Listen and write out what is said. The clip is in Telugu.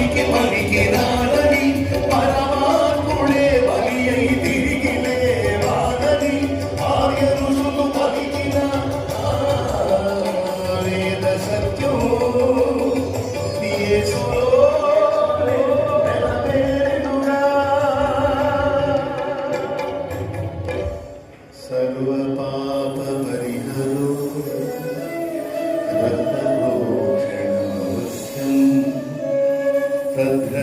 పనికి పనికి రాలని పరమాత్ముడే బలి అయి తిరిగి లేవాలని ఆర్య ఋషులు పలికిన వేద సత్యం యేసులో నెరవేరుగా. సర్వ పాప పరిహరో రక్తభూషణమవశ్యం తద్ర